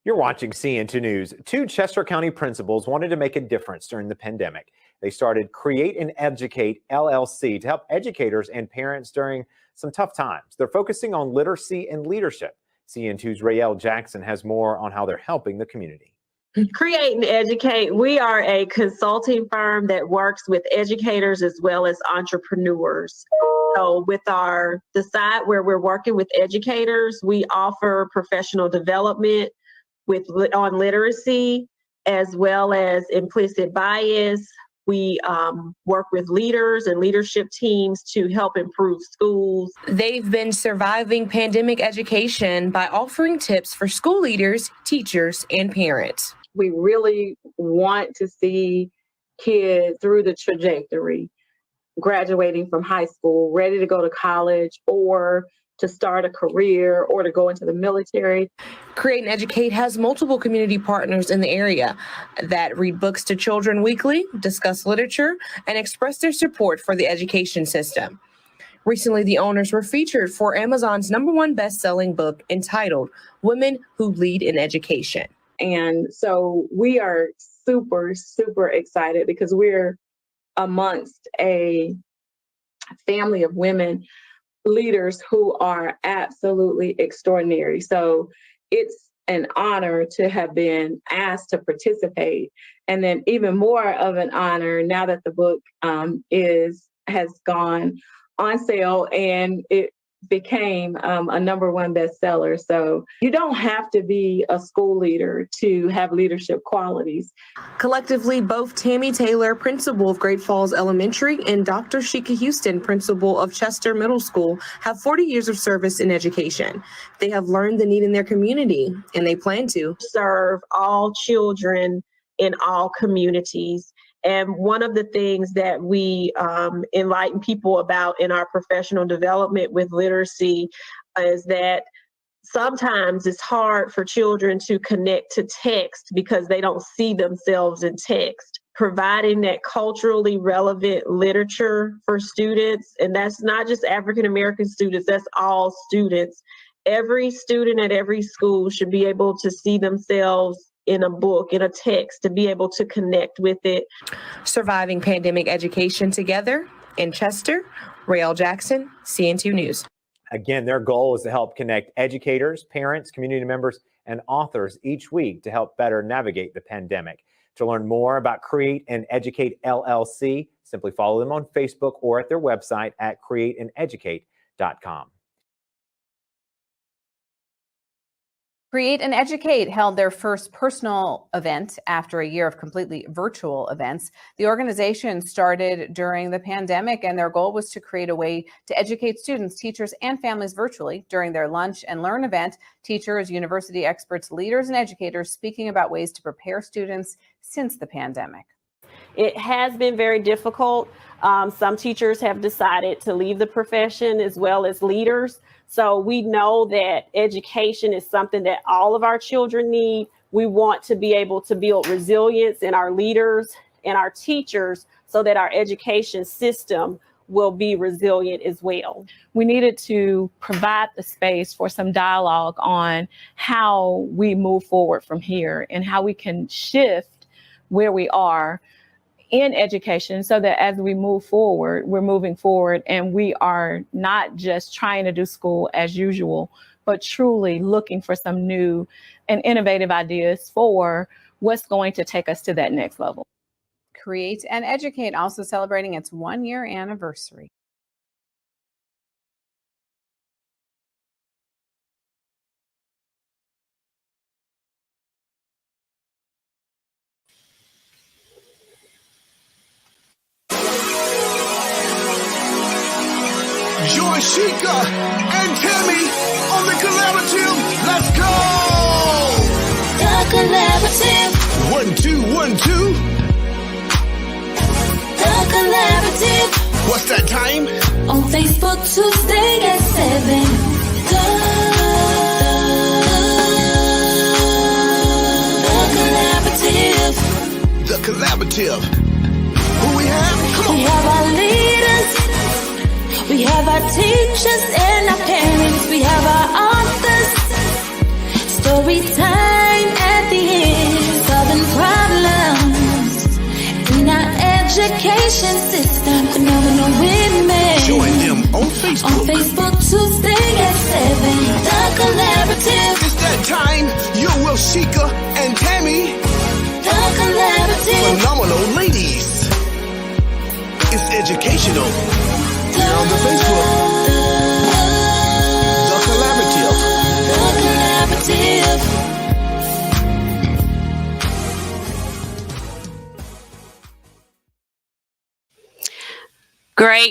You're watching CN2 News. Two Chester County principals wanted to make a difference during the pandemic. They started Create and Educate LLC to help educators and parents during some tough times. They're focusing on literacy and leadership. CN2's R.E.A.L.L. Jackson has more on how they're helping the community. Create and Educate, we are a consulting firm that works with educators as well as entrepreneurs. So with the side where we're working with educators, we offer professional development on literacy as well as implicit bias. We work with leaders and leadership teams to help improve schools. They've been surviving pandemic education by offering tips for school leaders, teachers, and parents. We really want to see kids through the trajectory, graduating from high school, ready to go to college or to start a career or to go into the military. Create and Educate has multiple community partners in the area that read books to children weekly, discuss literature, and express their support for the education system. Recently, the owners were featured for Amazon's #1 best-selling book entitled Women Who Lead in Education. And so we are super, super excited because we're amongst a family of women leaders who are absolutely extraordinary. So it's an honor to have been asked to participate. And then even more of an honor now that the book has gone on sale and it became a #1 bestseller. So you don't have to be a school leader to have leadership qualities. Collectively, both Tammy Taylor, principal of Great Falls Elementary, and Dr. Sheikah Houston, principal of Chester Middle School, have 40 years of service in education. They have learned the need in their community, and they plan to serve all children in all communities. And one of the things that we enlighten people about in our professional development with literacy is that sometimes it's hard for children to connect to text because they don't see themselves in text. Providing that culturally relevant literature for students, and that's not just African American students, that's all students. Every student at every school should be able to see themselves in a book, in a text, to be able to connect with it. Surviving pandemic education together in Chester, R.E.A.L.L. Jackson, CN2 News. Again, their goal is to help connect educators, parents, community members, and authors each week to help better navigate the pandemic. To learn more about Create and Educate LLC, simply follow them on Facebook or at their website at createandeducate.com. Create and Educate held their first personal event after a year of completely virtual events. The organization started during the pandemic, and their goal was to create a way to educate students, teachers, and families virtually. During their Lunch and Learn event, teachers, university experts, leaders, and educators speaking about ways to prepare students since the pandemic. It has been very difficult. Some teachers have decided to leave the profession as well as leaders. So we know that education is something that all of our children need. We want to be able to build resilience in our leaders and our teachers so that our education system will be resilient as well. We needed to provide the space for some dialogue on how we move forward from here and how we can shift where we are in education so that as we move forward, we're moving forward and we are not just trying to do school as usual, but truly looking for some new and innovative ideas for what's going to take us to that next level. Create and Educate also celebrating its 1-year anniversary. Join Sheikah and Tammy on the collaborative. Let's go! The collaborative. 1, 2, 1, 2. The collaborative. What's that time? On Facebook Tuesday at 7. The collaborative. The collaborative. Who we have? We have our leaders. We have our teachers and our parents. We have our authors. Story time on On Facebook. Facebook, Tuesday at 7. The Collaborative. It's that time. You're Will Sheikah and Tammy. The Collaborative. Phenomenal ladies. It's educational. Here on the Facebook. The Collaborative. The Collaborative.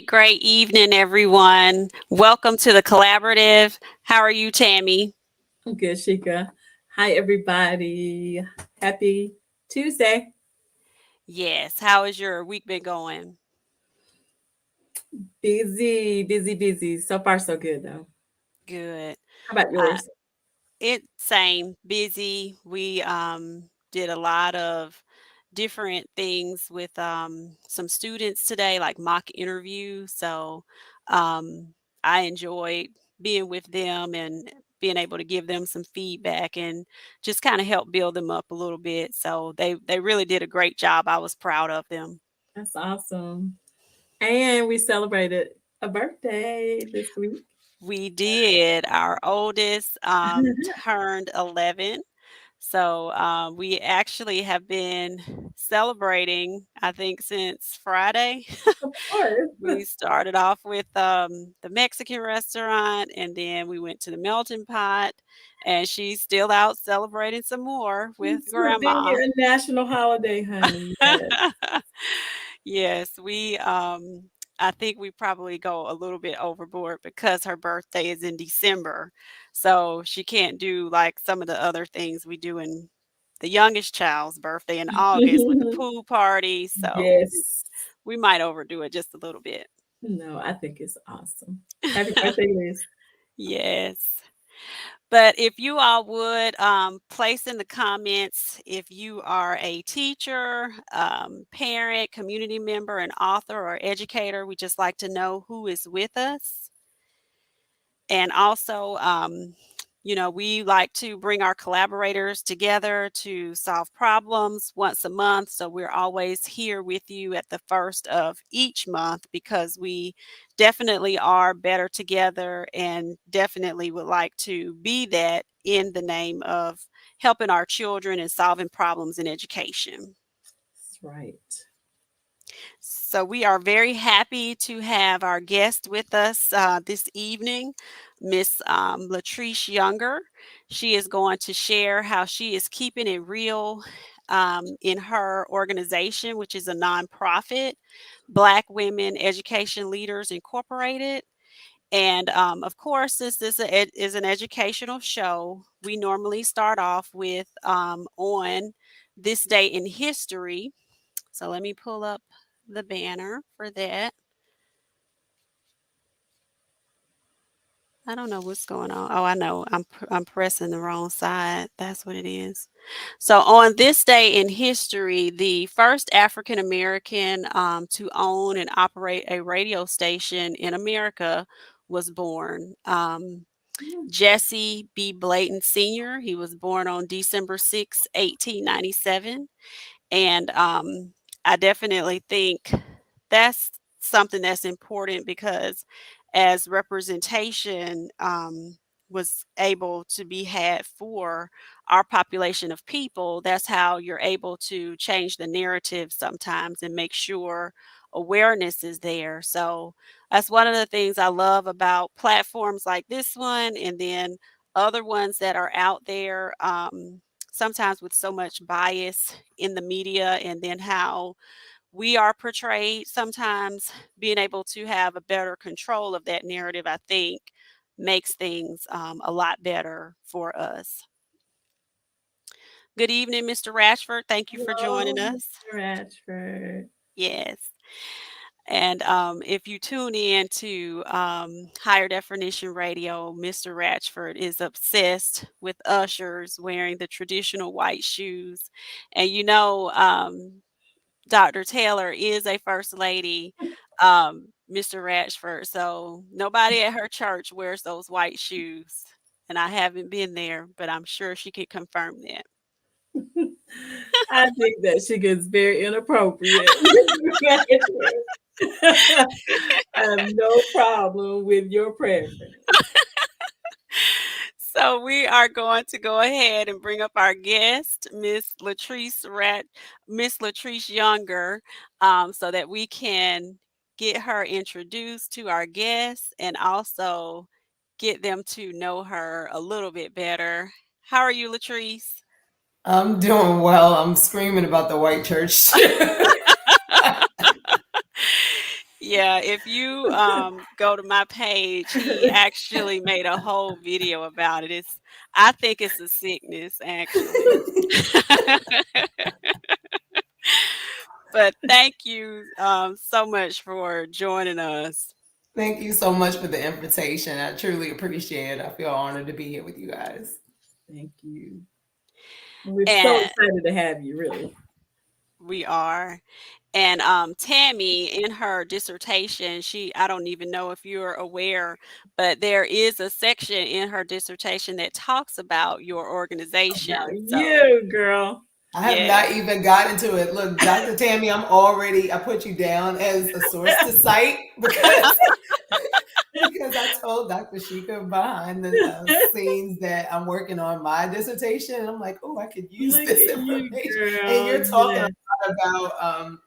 Great evening, everyone. Welcome to the Collaborative. How are you, Tammy? I'm good, Sheikah. Hi, everybody. Happy Tuesday. Yes. How has your week been going? Busy. So far, so good, though. Good. How about yours? Same, busy. We did a lot of different things with some students today, like mock interview. So I enjoyed being with them and being able to give them some feedback and just kind of help build them up a little bit. So they really did a great job. I was proud of them. That's awesome. And we celebrated a birthday this week. We did. Our oldest turned 11. So we actually have been celebrating, I think, since Friday. Of course. We started off with the Mexican restaurant, and then we went to the melting pot, and she's still out celebrating some more with It's grandma. a national holiday, honey. Yes. Yes, I think we probably go a little bit overboard because her birthday is in December. So she can't do like some of the other things we do in the youngest child's birthday in August with the pool party. So Yes. we might overdo it just a little bit. No, I think it's awesome. Happy birthday, Liz. Yes. But if you all would place in the comments if you are a teacher, parent, community member, an author, or educator, we just like to know who is with us. And also, we like to bring our collaborators together to solve problems once a month. So we're always here with you at the first of each month because we definitely are better together and definitely would like to be that in the name of helping our children and solving problems in education. That's right. So we are very happy to have our guest with us this evening, Miss Latrese Younger. She is going to share how she is keeping it real in her organization, which is a nonprofit, Black Women Education Leaders Incorporated. And of course, this is an educational show. We normally start off with on this day in history. So let me pull up the banner for that. I don't know what's going on. Oh, I know. I'm pressing the wrong side. That's what it is. So on this day in history, the first African American to own and operate a radio station in America was born. Jesse B. Blayton Sr. He was born on December 6, 1897. And I definitely think that's something that's important because as representation was able to be had for our population of people, that's how you're able to change the narrative sometimes and make sure awareness is there. So that's one of the things I love about platforms like this one and then other ones that are out there. Sometimes with so much bias in the media and then how we are portrayed, sometimes being able to have a better control of that narrative, I think, makes things a lot better for us. Good evening, Mr. Rashford. Thank you for joining us. Mr. Rashford. Yes. And if you tune in to Higher Definition Radio, Mr. Ratchford is obsessed with ushers wearing the traditional white shoes. And Dr. Taylor is a first lady, Mr. Ratchford. So nobody at her church wears those white shoes. And I haven't been there, but I'm sure she could confirm that. I think that she gets very inappropriate. have no problem with your preference. So we are going to go ahead and bring up our guest, Miss Latrese Younger, so that we can get her introduced to our guests and also get them to know her a little bit better. How are you, Latrese? I'm doing well. I'm screaming about the white church. Yeah, if you go to my page, he actually made a whole video about it. I think it's a sickness, actually. But thank you so much for joining us. Thank you so much for the invitation. I truly appreciate it. I feel honored to be here with you guys. Thank you. We're so excited to have you, really. We are. And Tammy, in her dissertation, I don't even know if you're aware, but there is a section in her dissertation that talks about your organization. About you, girl. I have not even gotten to it. Look, Dr. Tammy, I put you down as a source to cite because I told Dr. Shika behind the scenes that I'm working on my dissertation. And I'm like, oh, I could use this information. And you're talking a lot about,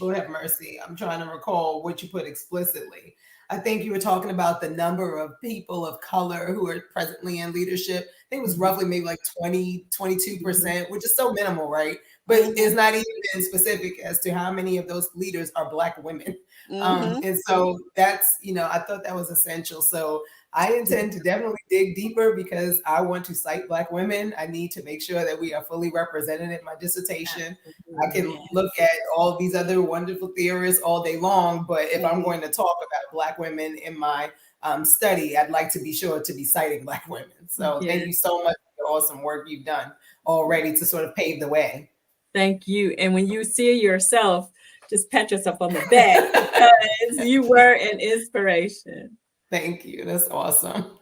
Lord have mercy, I'm trying to recall what you put explicitly. I think you were talking about the number of people of color who are presently in leadership. I think it was roughly maybe like 22%, which is so minimal, right? But it's not even specific as to how many of those leaders are Black women. And so that's, I thought that was essential. So I intend to definitely dig deeper because I want to cite Black women. I need to make sure that we are fully represented in my dissertation. I can look at all these other wonderful theorists all day long, but if I'm going to talk about Black women in my study, I'd like to be sure to be citing Black women. So thank you so much for the awesome work you've done already to sort of pave the way. Thank you. And when you see yourself, just pat yourself on the back because you were an inspiration. Thank you. That's awesome.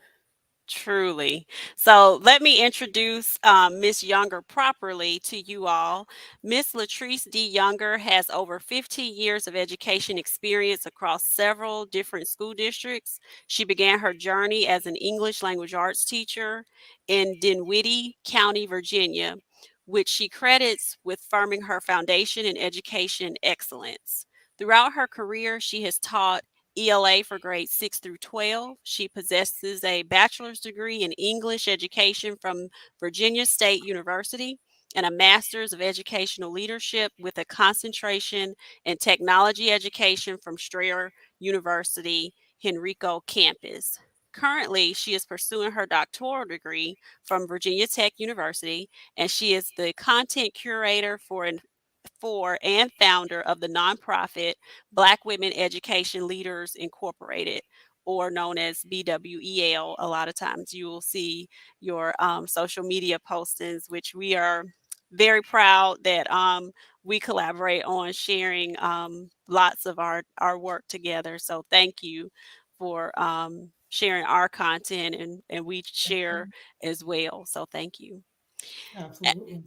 Truly. So let me introduce Miss Younger properly to you all. Miss Latrese D. Younger has over 15 years of education experience across several different school districts. She began her journey as an English language arts teacher in Dinwiddie County, Virginia, which she credits with firming her foundation in education excellence. Throughout her career, she has taught ELA for grades 6 through 12. She possesses a bachelor's degree in English education from Virginia State University and a master's of educational leadership with a concentration in technology education from Strayer University, Henrico campus. Currently, she is pursuing her doctoral degree from Virginia Tech University, and she is the content curator for and founder of the nonprofit Black Women Education Leaders Incorporated, or known as BWEL. A lot of times you will see your social media postings, which we are very proud that we collaborate on sharing lots of our work together. So thank you for sharing our content, and we share as well. So thank you. Absolutely.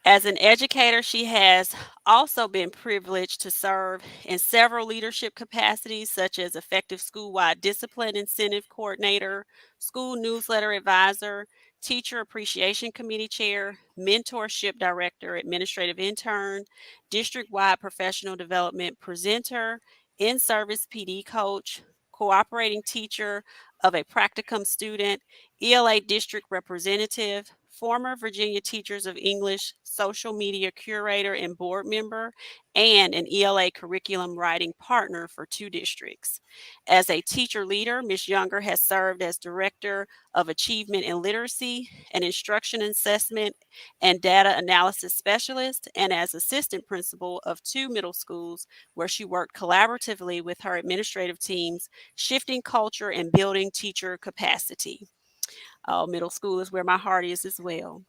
As an educator, she has also been privileged to serve in several leadership capacities, such as effective school-wide discipline incentive coordinator, school newsletter advisor, teacher appreciation committee chair, mentorship director, administrative intern, district-wide professional development presenter, in-service PD coach, cooperating teacher of a practicum student, ELA district representative, former Virginia Teachers of English social media curator and board member, and an ELA curriculum writing partner for 2 districts. As a teacher leader, Ms. Younger has served as Director of Achievement and Literacy, an instruction assessment and data analysis specialist, and as assistant principal of 2 middle schools where she worked collaboratively with her administrative teams, shifting culture and building teacher capacity. Middle school is where my heart is as well.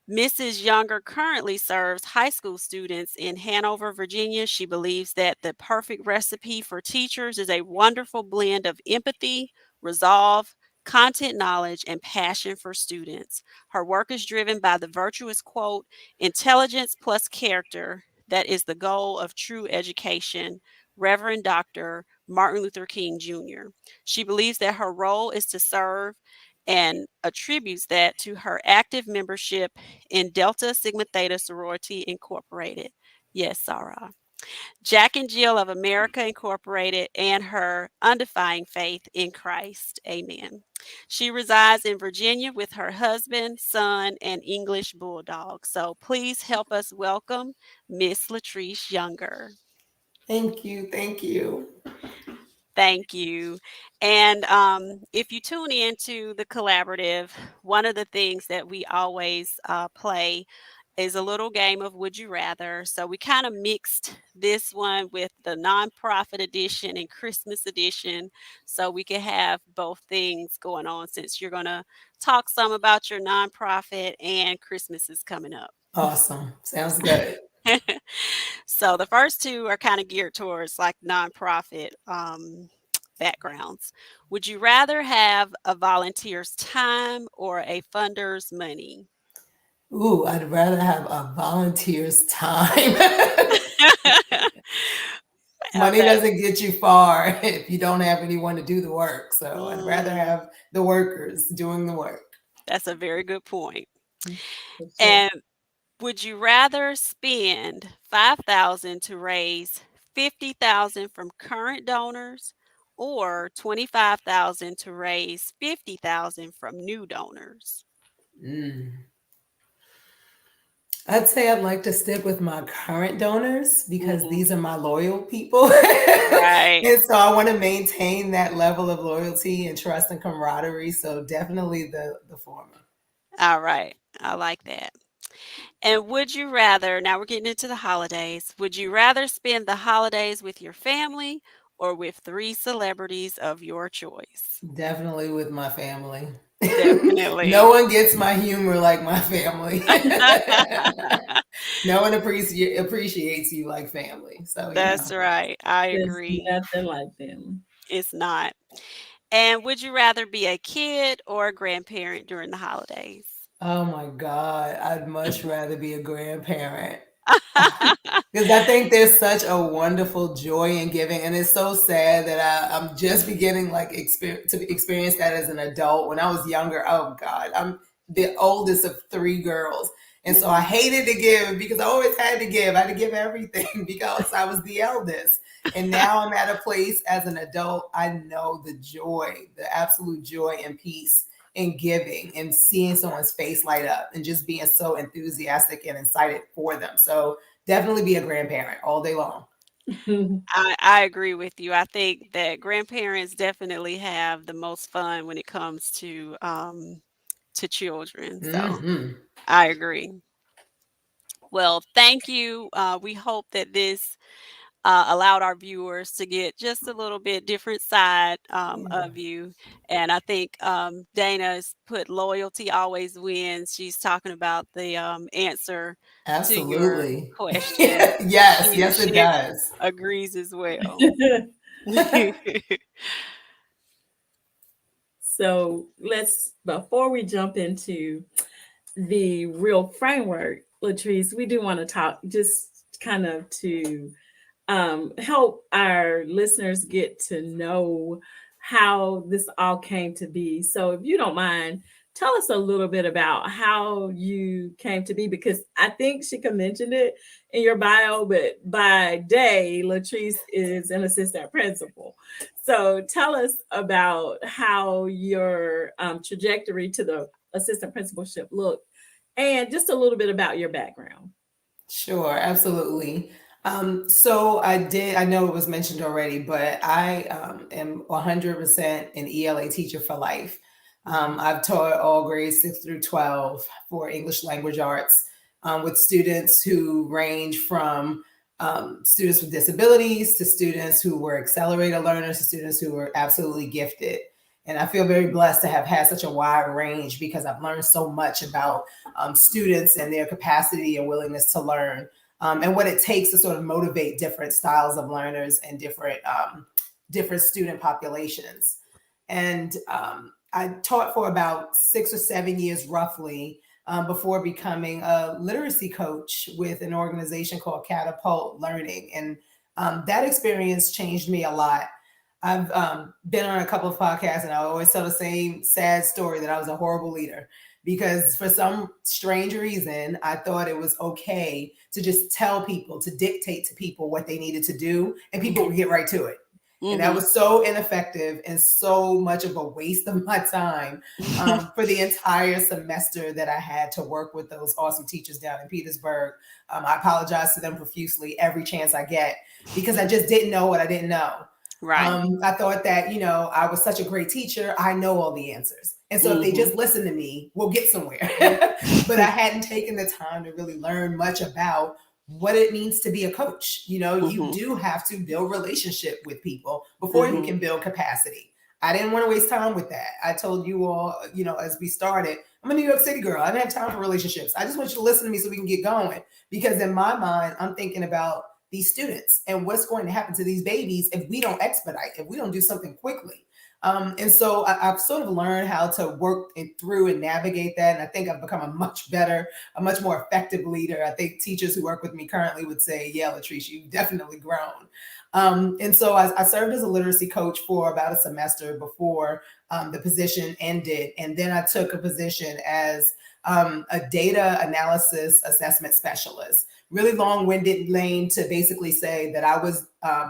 Mrs. Younger currently serves high school students in Hanover, Virginia. She believes that the perfect recipe for teachers is a wonderful blend of empathy, resolve, content knowledge, and passion for students. Her work is driven by the virtuous quote, intelligence plus character, that is the goal of true education, Reverend Dr. Martin Luther King Jr. She believes that her role is to serve and attributes that to her active membership in Delta Sigma Theta Sorority Incorporated. Yes, Sarah. Jack and Jill of America Incorporated, and her undefined faith in Christ. Amen. She resides in Virginia with her husband, son, and English bulldog. So please help us welcome Miss Latrese Younger. Thank you. Thank you. Thank you. And if you tune into the collaborative, one of the things that we always play is a little game of Would You Rather. So we kind of mixed this one with the nonprofit edition and Christmas edition so we can have both things going on, since you're going to talk some about your nonprofit and Christmas is coming up. Awesome. Sounds good. So the first two are kind of geared towards like nonprofit backgrounds. Would you rather have a volunteer's time or a funder's money? Ooh, I'd rather have a volunteer's time. Money doesn't get you far if you don't have anyone to do the work. So I'd rather have the workers doing the work. That's a very good point. And would you rather spend $5,000 to raise $50,000 from current donors, or $25,000 to raise $50,000 from new donors? I'd say I'd like to stick with my current donors because these are my loyal people. Right. And so I want to maintain that level of loyalty and trust and camaraderie. So definitely the former. All right. I like that. And would you rather, now we're getting into the holidays, would you rather spend the holidays with your family or with 3 celebrities of your choice? Definitely with my family. Definitely. No one gets my humor like my family. No one appreciates you like family. So that's right. I agree. Nothing like family. It's not. And would you rather be a kid or a grandparent during the holidays? Oh my God, I'd much rather be a grandparent. Because I think there's such a wonderful joy in giving, and it's so sad that I'm just beginning to experience that as an adult. When I was younger, oh God, I'm the oldest of 3 girls, and so I hated to give because I always had to give. I had to give everything because I was the eldest. And now I'm at a place as an adult. I know the joy, the absolute joy and peace in giving and seeing someone's face light up and just being so enthusiastic and excited for them. So definitely be a grandparent all day long. I agree with you. I think that grandparents definitely have the most fun when it comes to children. So I agree. Well, thank you. We hope that this allowed our viewers to get just a little bit different side of you. And I think Dana's put loyalty always wins. She's talking about the answer to your question. Yes, it does. Agrees as well. So before we jump into the real framework, Latrese, we do want to talk just kind of to help our listeners get to know how this all came to be. So if you don't mind, tell us a little bit about how you came to be, because I think Shika mentioned it in your bio, but by day, Latrese is an assistant principal. So tell us about how your trajectory to the assistant principalship looked, and just a little bit about your background. Sure, absolutely. So I know it was mentioned already, but I am 100% an ELA teacher for life. I've taught all grades 6 through 12 for English language arts with students who range from students with disabilities to students who were accelerated learners to students who were absolutely gifted. And I feel very blessed to have had such a wide range because I've learned so much about students and their capacity and willingness to learn. And what it takes to sort of motivate different styles of learners and different student populations. And I taught for about 6 or 7 years roughly before becoming a literacy coach with an organization called Catapult Learning. And That experience changed me a lot. I've been on a couple of podcasts, and I always tell the same sad story that I was a horrible leader because for some strange reason, I thought it was okay to just tell people, to dictate to people what they needed to do, and people would get right to it. And that was so ineffective and so much of a waste of my time for the entire semester that I had to work with those awesome teachers down in Petersburg. I apologize to them profusely every chance I get because I just didn't know what I didn't know. Right. I thought that, I was such a great teacher. I know all the answers. And so if they just listen to me, we'll get somewhere. But I hadn't taken the time to really learn much about what it means to be a coach. You do have to build relationship with people before you can build capacity. I didn't want to waste time with that. I told you all, as we started, I'm a New York City girl. I didn't have time for relationships. I just want you to listen to me so we can get going. Because in my mind, I'm thinking about these students and what's going to happen to these babies if we don't expedite, if we don't do something quickly. And so I've sort of learned how to work through and navigate that. And I think I've become a much more effective leader. I think teachers who work with me currently would say, yeah, Latrese, you've definitely grown. And so I served as a literacy coach for about a semester before the position ended. And then I took a position as a data analysis assessment specialist. Really long-winded name to basically say that I was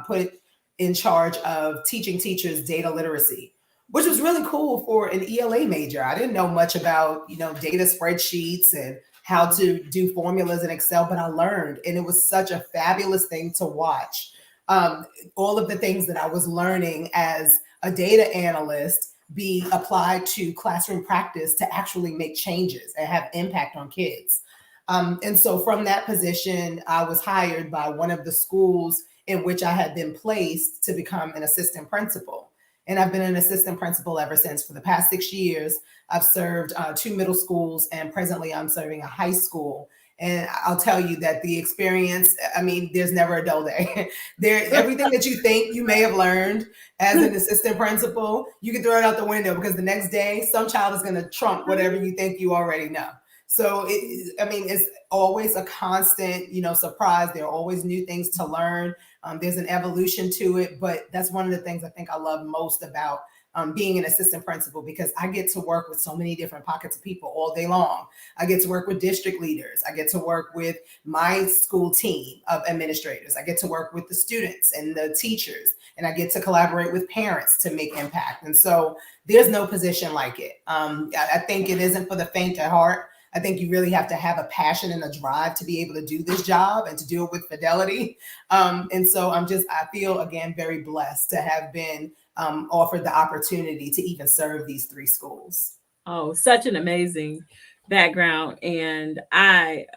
put in charge of teaching teachers data literacy, which was really cool for an ELA major. I didn't know much about, data spreadsheets and how to do formulas in Excel, but I learned, and it was such a fabulous thing to watch. All of the things that I was learning as a data analyst be applied to classroom practice to actually make changes and have impact on kids. And so from that position, I was hired by one of the schools in which I had been placed to become an assistant principal. And I've been an assistant principal ever since. For the past 6 years, I've served 2 middle schools, and presently I'm serving a high school. And I'll tell you that the experience, there's never a dull day. Everything that you think you may have learned as an assistant principal, you can throw it out the window because the next day, some child is going to trump whatever you think you already know. So it's always a constant, surprise. There are always new things to learn. There's an evolution to it, but that's one of the things I think I love most about being an assistant principal, because I get to work with so many different pockets of people all day long. I get to work with district leaders. I get to work with my school team of administrators. I get to work with the students and the teachers, and I get to collaborate with parents to make impact. And so there's no position like it. I think it isn't for the faint at heart. I think you really have to have a passion and a drive to be able to do this job and to do it with fidelity. And so I feel, again, very blessed to have been offered the opportunity to even serve these 3 schools. Oh, such an amazing background. And I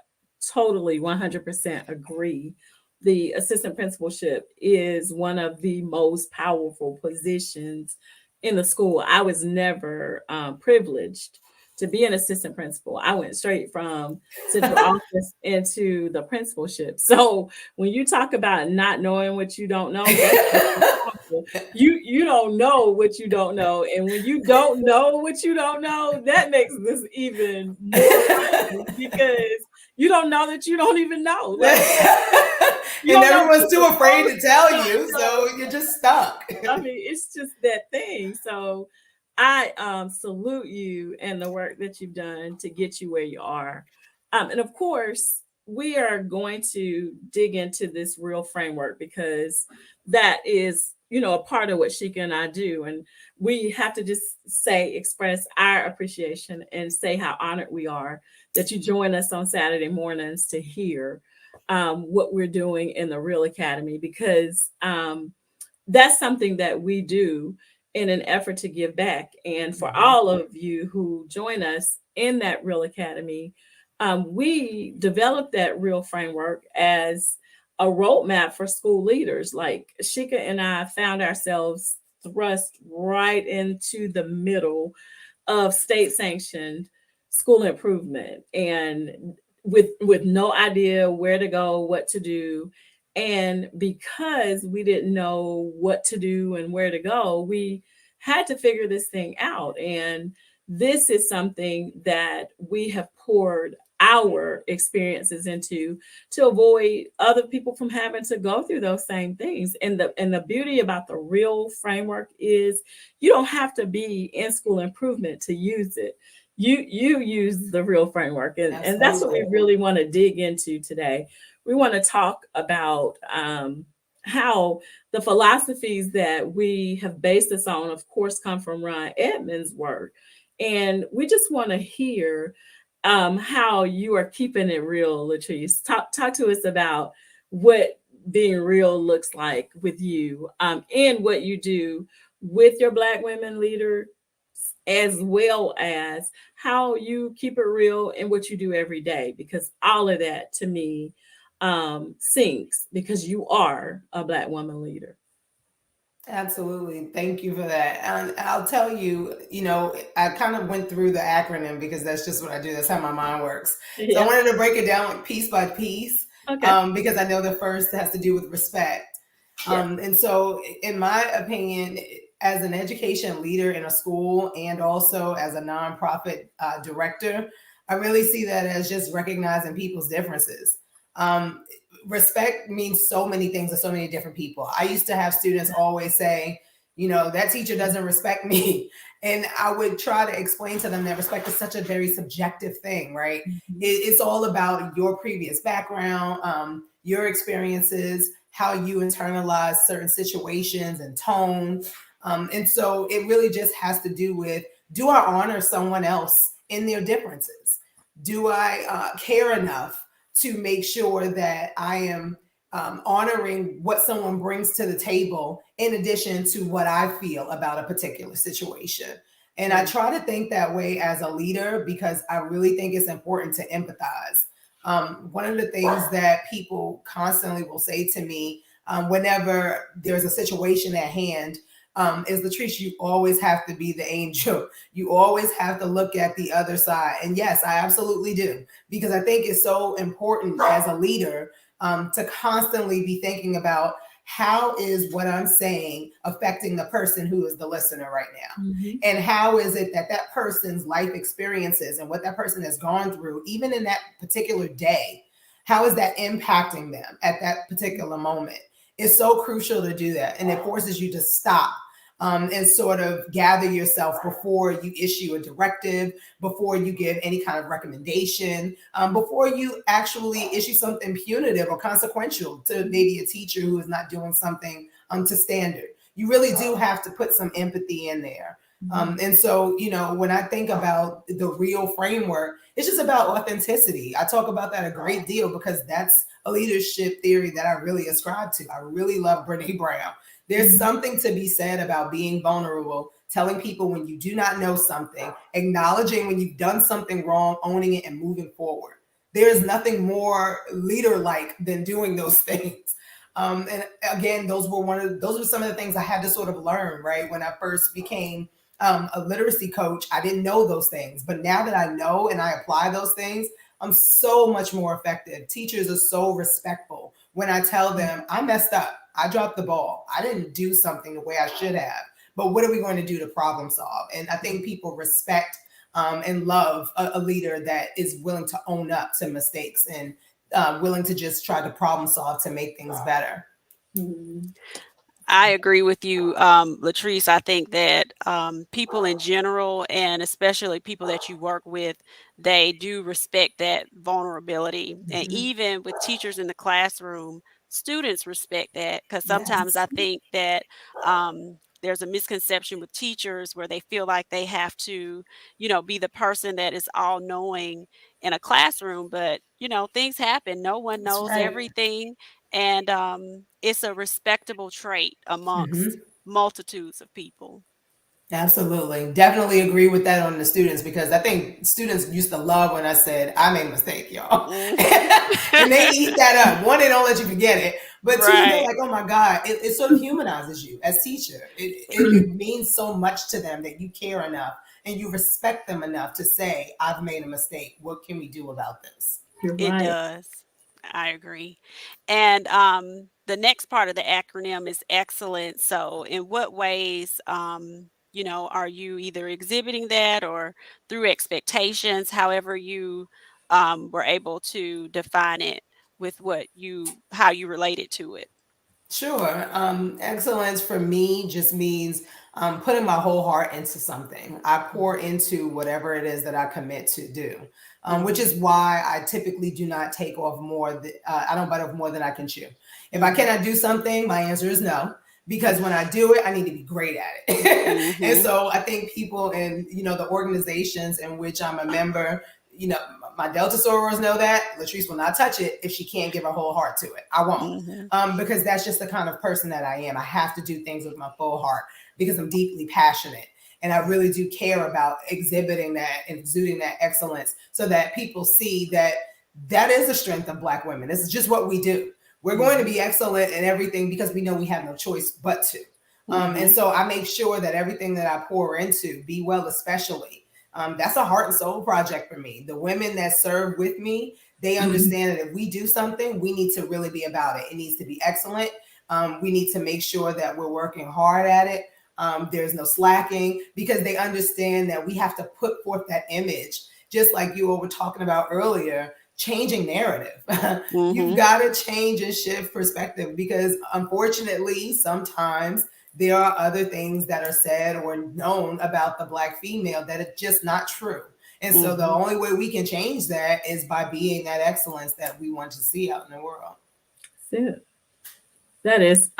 totally 100% agree. The assistant principalship is one of the most powerful positions in the school. I was never privileged to be an assistant principal. I went straight from central office into the principalship. So when you talk about not knowing what you don't know, you don't know what you don't know. And when you don't know what you don't know, that makes this even more because you don't know that you don't even know. And everyone's too afraid to tell you, so you're just stuck. It's just that thing. So I salute you and the work that you've done to get you where you are. And of course, we are going to dig into this R.E.A.L. framework because that is, a part of what Sheikah and I do. And we have to just express our appreciation and say how honored we are that you join us on Saturday mornings to hear what we're doing in the R.E.A.L. Academy, because that's something that we do in an effort to give back. And for all of you who join us in that R.E.A.L. Academy, we developed that R.E.A.L. framework as a roadmap for school leaders. Like Sheikah and I found ourselves thrust right into the middle of state-sanctioned school improvement, and with no idea where to go, what to do. And because we didn't know what to do and where to go, we had to figure this thing out. And this is something that we have poured our experiences into to avoid other people from having to go through those same things. And the beauty about the R.E.A.L. framework is you don't have to be in school improvement to use it. You use the R.E.A.L. framework, and that's what we really want to dig into today. We want to talk about how the philosophies that we have based this on, of course, come from Ron Edmonds' work. And we just want to hear how you are keeping it real, Latrese. Talk to us about what being real looks like with you, and what you do with your Black women leaders, as well as how you keep it real in what you do every day, because all of that to me syncs, because you are a Black woman leader. Absolutely. Thank you for that. And I'll tell you, I kind of went through the acronym because that's just what I do. That's how my mind works. Yeah. So I wanted to break it down like piece by piece, because I know the first has to do with respect. Yeah. And so in my opinion, as an education leader in a school and also as a nonprofit director, I really see that as just recognizing people's differences. Respect means so many things to so many different people. I used to have students always say, that teacher doesn't respect me. And I would try to explain to them that respect is such a very subjective thing, right? Mm-hmm. It's all about your previous background, your experiences, how you internalize certain situations and tone. And so it really just has to do with, do I honor someone else in their differences? Do I care enough to make sure that I am honoring what someone brings to the table in addition to what I feel about a particular situation? And I try to think that way as a leader because I really think it's important to empathize. One of the things that people constantly will say to me whenever there's a situation at hand is, Latrese, you always have to be the angel. You always have to look at the other side. And yes, I absolutely do, because I think it's so important as a leader to constantly be thinking about how is what I'm saying affecting the person who is the listener right now? Mm-hmm. And how is it that that person's life experiences and what that person has gone through, even in that particular day, how is that impacting them at that particular moment? It's so crucial to do that. And it forces you to stop and sort of gather yourself before you issue a directive, before you give any kind of recommendation, before you actually issue something punitive or consequential to maybe a teacher who is not doing something to standard. You really do have to put some empathy in there. And so, when I think about the R.E.A.L. framework, it's just about authenticity. I talk about that a great deal because that's a leadership theory that I really ascribe to. I really love Brene Brown. There's something to be said about being vulnerable, telling people when you do not know something, acknowledging when you've done something wrong, owning it, and moving forward. There is nothing more leader-like than doing those things. And again, those were some of the things I had to sort of learn, right? When I first became a literacy coach, I didn't know those things. But now that I know and I apply those things, I'm so much more effective. Teachers are so respectful when I tell them I messed up. I dropped the ball. I didn't do something the way I should have. But what are we going to do to problem solve? And I think people respect and love a leader that is willing to own up to mistakes and willing to just try to problem solve to make things better. Mm-hmm. I agree with you, Latrese. I think that people in general, and especially people that you work with, they do respect that vulnerability. Mm-hmm. And even with teachers in the classroom, students respect that, because sometimes I think that there's a misconception with teachers where they feel like they have to, be the person that is all knowing in a classroom. But, things happen. No one knows everything. And it's a respectable trait amongst multitudes of people. Absolutely. Definitely agree with that on the students, because I think students used to love when I said, I made a mistake, y'all. And they eat that up. One, they don't let you forget it. But two, they're like, oh my God, it sort of humanizes you as teacher. It means so much to them that you care enough and you respect them enough to say, I've made a mistake. What can we do about this? It does. I agree. And the next part of the acronym is excellence. So in what ways, are you either exhibiting that or through expectations, however you were able to define it with how you related to it. Sure. Excellence for me just means putting my whole heart into something. I pour into whatever it is that I commit to do, which is why I typically do not take off more. I don't bite off more than I can chew. If I cannot do something, my answer is no. Because when I do it, I need to be great at it. And so I think people in, the organizations in which I'm a member, my Delta sorors know that Latrese will not touch it if she can't give her whole heart to it. I won't, because that's just the kind of person that I am. I have to do things with my full heart because I'm deeply passionate. And I really do care about exhibiting that, exuding that excellence so that people see that that is the strength of Black women. This is just what we do. We're going to be excellent in everything because we know we have no choice but to. And so I make sure that everything that I pour into, B.WEL especially, that's a heart and soul project for me. The women that serve with me, they understand that if we do something, we need to really be about it. It needs to be excellent. We need to make sure that we're working hard at it. There's no slacking because they understand that we have to put forth that image, just like you all were talking about earlier, changing narrative. You've got to change and shift perspective because unfortunately, sometimes there are other things that are said or known about the Black female that are just not true. And so the only way we can change that is by being that excellence that we want to see out in the world. That is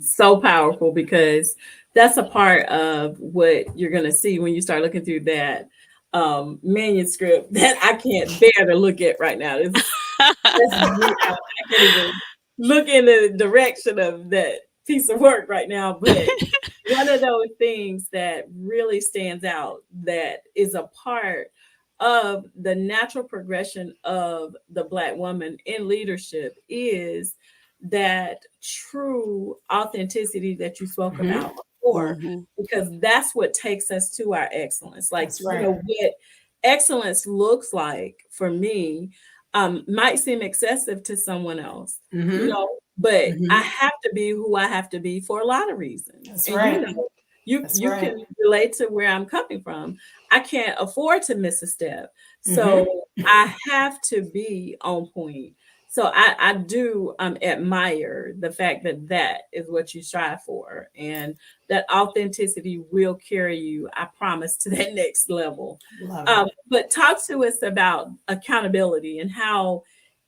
so powerful because that's a part of what you're going to see when you start looking through that manuscript that I can't bear to look at right now. I can't even look in the direction of that piece of work right now. But one of those things that really stands out that is a part of the natural progression of the Black woman in leadership is that true authenticity that you spoke about before, because that's what takes us to our excellence. Like, what excellence looks like for me might seem excessive to someone else, but I have to be who I have to be for a lot of reasons. That's and right. You can relate to where I'm coming from. I can't afford to miss a step. So I have to be on point. So I do admire the fact that that is what you strive for, and that authenticity will carry you, I promise, to that next level. But talk to us about accountability and how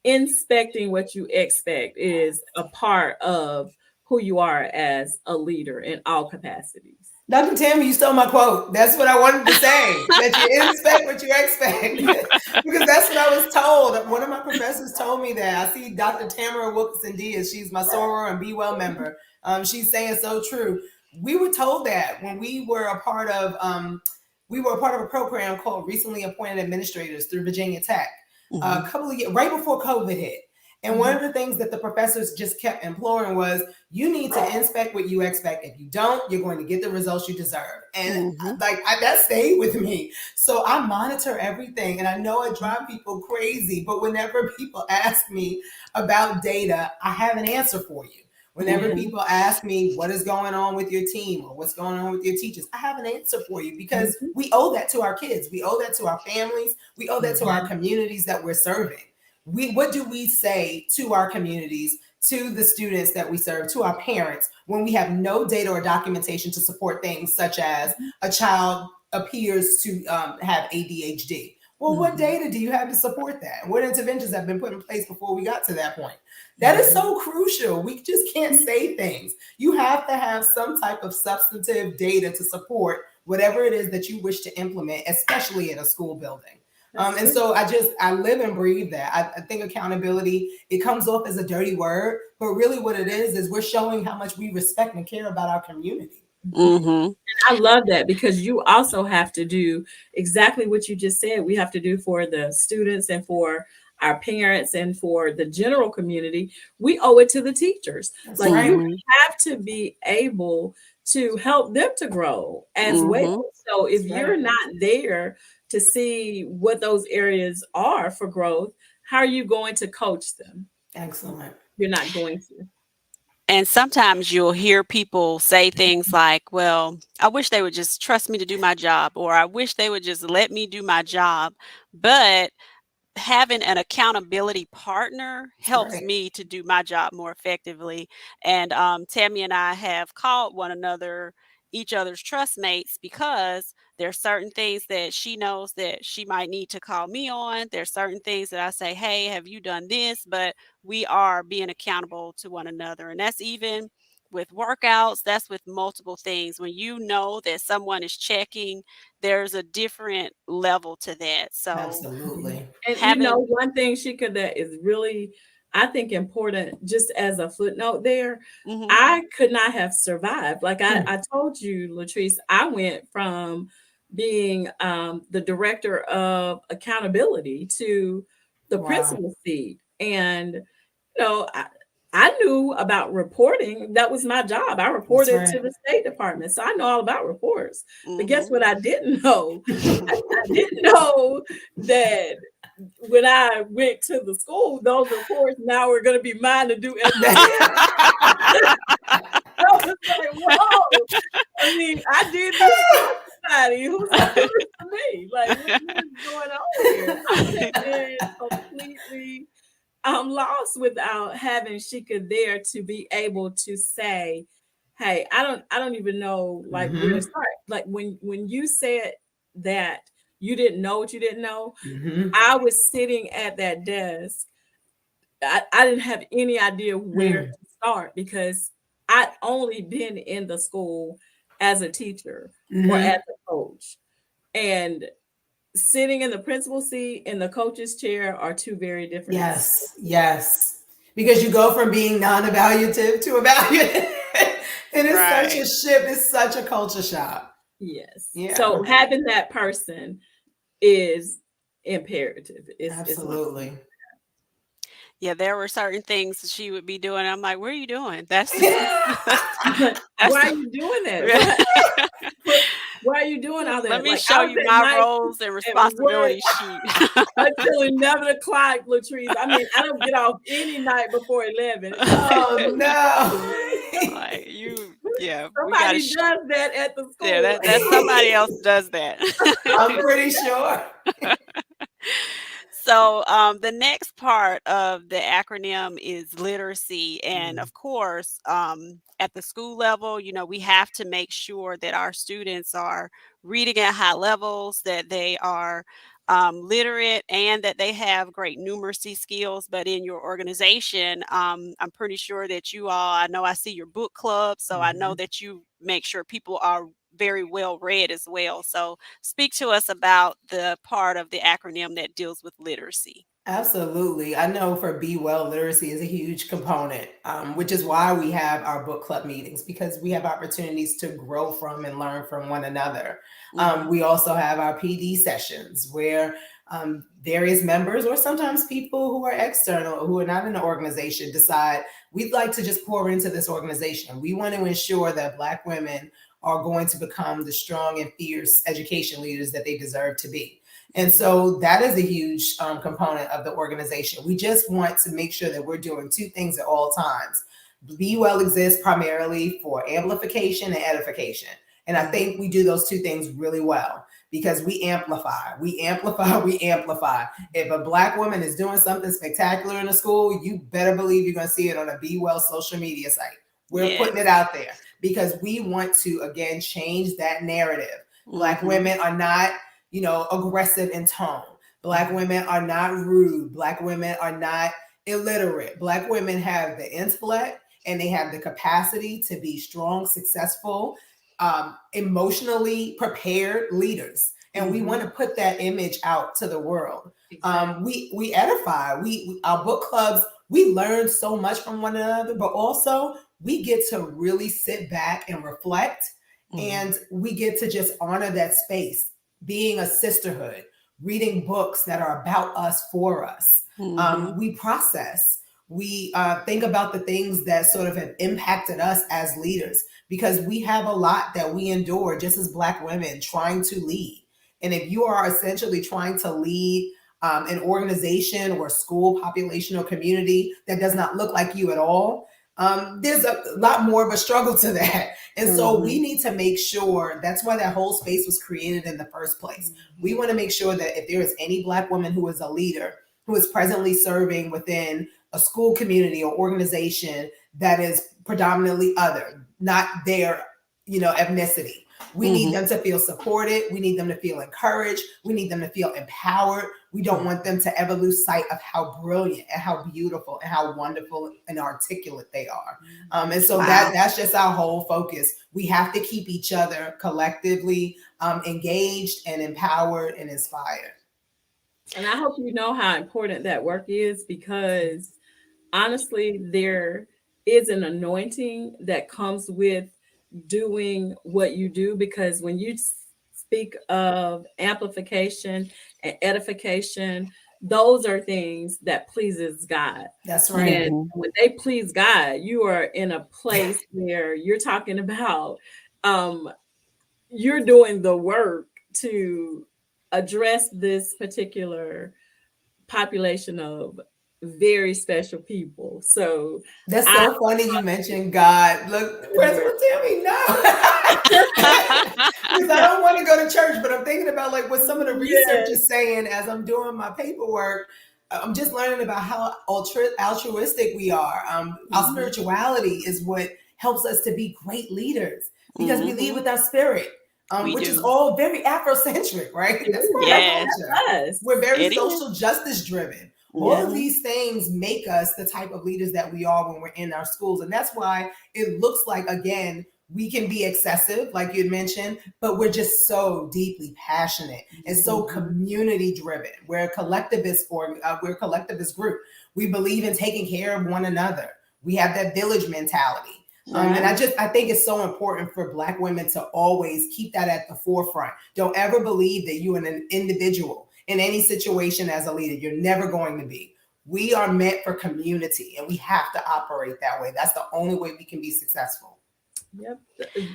inspecting what you expect is a part of who you are as a leader in all capacities. Dr. Tammy, you stole my quote. That's what I wanted to say, that you inspect what you expect. Because that's what I was told. One of my professors told me that. I see Dr. Tamara Wilkinson Diaz. She's my soror and B.WEL member. She's saying so true. We were told that when we were a part of a program called Recently Appointed Administrators through Virginia Tech a couple of years, right before COVID hit. And one of the things that the professors just kept imploring was, you need to inspect what you expect. If you don't, you're going to get the results you deserve. And that stayed with me. So I monitor everything. And I know it drives people crazy, but whenever people ask me about data, I have an answer for you. Whenever people ask me what is going on with your team or what's going on with your teachers, I have an answer for you because we owe that to our kids. We owe that to our families. We owe that to our communities that we're serving. What do we say to our communities, to the students that we serve, to our parents, when we have no data or documentation to support things such as a child appears to have ADHD? Well, what data do you have to support that? What interventions have been put in place before we got to that point? That is so crucial. We just can't say things. You have to have some type of substantive data to support whatever it is that you wish to implement, especially in a school building. And so I live and breathe that. I think accountability, it comes off as a dirty word, but really what it is we're showing how much we respect and care about our community. I love that because you also have to do exactly what you just said. We have to do for the students and for our parents and for the general community. We owe it to the teachers. You have to be able to help them to grow as well. So if you're not there to see what those areas are for growth, how are you going to coach them? Excellent. You're not going to. And sometimes you'll hear people say things like, well, I wish they would just trust me to do my job, or I wish they would just let me do my job. But having an accountability partner helps me to do my job more effectively. And Tammy and I have called one another each other's trust mates because there's certain things that she knows that she might need to call me on. There's certain things that I say, hey, have you done this? But we are being accountable to one another. And that's even with workouts, that's with multiple things. When you know that someone is checking, there's a different level to that. So absolutely. And one thing, Shika, that is really, I think, important, just as a footnote there, I could not have survived. Like I told you, Latrese, I went from being the director of accountability to the principal seat. And, I knew about reporting. That was my job. I reported to the State Department. So I know all about reports. But guess what I didn't know? I didn't know that when I went to the school, those reports now are going to be mine to do. I was like, whoa. I mean, I did this for somebody. Who's going to do this to me? Like, what is going on here? I would have been completely lost without having Shika there to be able to say, hey, I don't even know like where to start. Like when you said that you didn't know what you didn't know, I was sitting at that desk. I didn't have any idea where to start because I'd only been in the school as a teacher or as a coach. And sitting in the principal seat and the coach's chair are two very different. Yes. Because you go from being non-evaluative to evaluative. And it's such a shift. It's such a culture shock. Yes. Yeah. So having that person is imperative. Absolutely. Yeah, there were certain things she would be doing. I'm like, "What are you doing?" That's why are you doing that? Why are you doing all that? Let me show you my roles and responsibility sheet. Until 11 o'clock, Latrese. I mean, I don't get off any night before 11. Oh no! Like somebody does that at the school. Yeah, that somebody else does that. I'm pretty sure. So the next part of the acronym is literacy. And of course, at the school level, we have to make sure that our students are reading at high levels, that they are literate, and that they have great numeracy skills. But in your organization, I'm pretty sure that you all, I know I see your book club, so I know that you make sure people are very well read as well. So speak to us about the part of the acronym that deals with literacy. Absolutely. I know for BWEL, literacy is a huge component, which is why we have our book club meetings, because we have opportunities to grow from and learn from one another. We also have our PD sessions where various members, or sometimes people who are external, who are not in the organization, decide we'd like to just pour into this organization. We want to ensure that Black women are going to become the strong and fierce education leaders that they deserve to be. And so that is a huge component of the organization. We just want to make sure that we're doing two things at all times. BWEL exists primarily for amplification and edification. And I think we do those two things really well because we amplify. If a Black woman is doing something spectacular in a school, you better believe you're going to see it on a BWEL social media site. We're putting it out there because we want to, again, change that narrative. Black women are not, aggressive in tone. Black women are not rude. Black women are not illiterate. Black women have the intellect and they have the capacity to be strong, successful, emotionally prepared leaders. And we want to put that image out to the world. We edify. Our book clubs, we learn so much from one another, but also we get to really sit back and reflect, and we get to just honor that space, being a sisterhood, reading books that are about us, for us. We process. We think about the things that sort of have impacted us as leaders, because we have a lot that we endure just as Black women trying to lead. And if you are essentially trying to lead an organization or school, population, or community that does not look like you at all, there's a lot more of a struggle to that. And so we need to make sure, that's why that whole space was created in the first place. We want to make sure that if there is any Black woman who is a leader, who is presently serving within a school community or organization that is predominantly other, not their, ethnicity. We need them to feel supported. We need them to feel encouraged. We need them to feel empowered. We don't want them to ever lose sight of how brilliant and how beautiful and how wonderful and articulate they are. And so that's just our whole focus. We have to keep each other collectively engaged and empowered and inspired. And I hope you know how important that work is, because honestly, there is an anointing that comes with doing what you do, because when you speak of amplification and edification, those are things that pleases God. That's right. And when they please God, you are in a place where you're talking about you're doing the work to address this particular population of very special people. So that's so funny you mentioned God. Look, President Tammy, no. Because I don't want to go to church, but I'm thinking about like what some of the research is saying as I'm doing my paperwork. I'm just learning about how altruistic we are. Our spirituality is what helps us to be great leaders, because we lead with our spirit. Which is all very Afrocentric, right? That's us. We're very social justice driven. All of these things make us the type of leaders that we are when we're in our schools. And that's why it looks like, again, we can be excessive, like you had mentioned, but we're just so deeply passionate and so community driven. We're a collectivist group. We believe in taking care of one another. We have that village mentality. And I think it's so important for Black women to always keep that at the forefront. Don't ever believe that you're an individual in any situation as a leader. You're never going to be. We are meant for community, and we have to operate that way. That's the only way we can be successful. Yep.